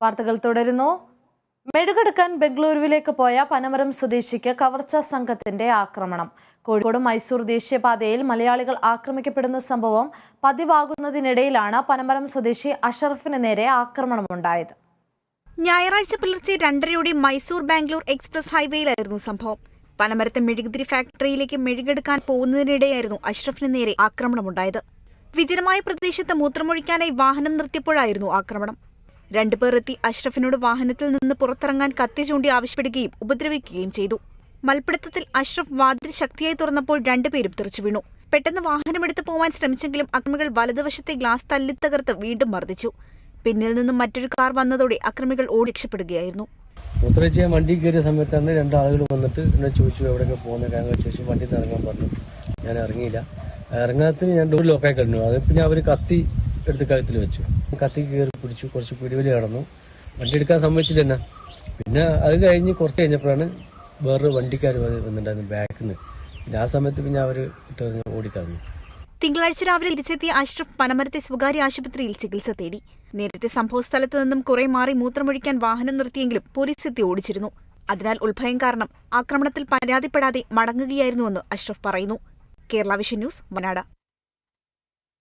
വാർത്തകൾ തുടരുന്നു. മെഴുകെടുക്കാൻ ബംഗളൂരുവിലേക്ക് പോയ പനമരം സ്വദേശിക്ക് കവർച്ചാ സംഘത്തിന്റെ ആക്രമണം. കോഴിക്കോട് മൈസൂർ ദേശീയപാതയിൽ മലയാളികൾ ആക്രമിക്കപ്പെടുന്ന സംഭവം പതിവാകുന്നതിനിടയിലാണ് പനമരം സ്വദേശി അഷറഫിന് നേരെ ആക്രമണമുണ്ടായത്. ഞായറാഴ്ച പുലർച്ചെ 2:30 മൈസൂർ ബാംഗ്ലൂർ എക്സ്പ്രസ് ഹൈവേയിലായിരുന്നു സംഭവം. പനമരത്തെ മെഴുകുതിരി ഫാക്ടറിയിലേക്ക് മെഴുകെടുക്കാൻ പോകുന്നതിനിടെയായിരുന്നു അഷ്റഫിന് നേരെ ആക്രമണമുണ്ടായത്. വിജനമായ പ്രദേശത്ത് മൂത്രമൊഴിക്കാനായി വാഹനം നിർത്തിയപ്പോഴായിരുന്നു ആക്രമണം. 2 പേർ എത്തി അഷ്റഫിനോട് വാഹനത്തിൽ നിന്ന് പുറത്തിറങ്ങാൻ കത്തി ചൂണ്ടി ആവശ്യപ്പെടുകയും ഉപദ്രവിക്കുകയും ചെയ്തു. മൽപ്പിടുത്തത്തിൽ അഷ്റഫ് വാതിൽ ശക്തിയായി തുറന്നപ്പോൾ 2 പേരും തെറിച്ചു വീണു. പെട്ടെന്ന് വാഹനമെടുത്ത് പോവാൻ ശ്രമിച്ചെങ്കിലും അക്രമികൾ വലതുവശത്തെ ഗ്ലാസ് തല്ലിത്തകർത്ത് വീണ്ടും മർദ്ദിച്ചു. പിന്നിൽ നിന്നും മറ്റൊരു കാർ വന്നതോടെ അക്രമികൾ ഓടി രക്ഷപ്പെടുകയായിരുന്നു. മൂത്രമൊഴിച്ച് വണ്ടി കയറിയ സമയത്താണ് 2 ആളുകൾ വന്നിട്ട് എന്നെ ചോദിച്ചു എവിടെയൊക്കെ പോകുന്ന കാര്യങ്ങൾ ചോദിച്ചു. വണ്ടി ഇറങ്ങാൻ പറഞ്ഞു. ഞാൻ ഇറങ്ങിയില്ല. ഇറങ്ങാത്തിന് ഞാൻ ഡോർ ലോക്കായി കഴിഞ്ഞു. അത് പിന്നെ അവർ കത്തി എടുത്ത് കഴുത്തിൽ വെച്ചു. കത്തി കയറി പിടിച്ചു. കുറച്ച് പിടിവലി കടന്നു. വണ്ടി എടുക്കാൻ സമ്മതിച്ചില്ല തന്നെ. പിന്നെ അത് കഴിഞ്ഞ് കുറച്ച് കഴിഞ്ഞപ്പോഴാണ് വേറൊരു വണ്ടിക്കാർ വന്നിട്ടുണ്ടായിരുന്നു ബാക്കിൽ നിന്ന്. പിന്നെ ആ സമയത്ത് പിന്നെ അവർ ഇട്ട് ഓടിക്കളഞ്ഞു. തിങ്കളാഴ്ച രാവിലെ തിരിച്ചെത്തിയ അഷ്റഫ് പനമരത്തെ സ്വകാര്യ ആശുപത്രിയിൽ ചികിത്സ തേടി. നേരത്തെ സംഭവസ്ഥലത്ത് നിന്നും കുറെ മാറി മൂത്രമൊഴിക്കാൻ വാഹനം നിർത്തിയെങ്കിലും പോലീസ് എത്തി ഓടിച്ചിരുന്നു. അതിനാൽ ഉത്ഭയം കാരണം ആക്രമണത്തിൽ പരാതിപ്പെടാതെ മടങ്ങുകയായിരുന്നുവെന്ന് അഷ്റഫ് പറയുന്നു. Kerala vision news, Wayanad.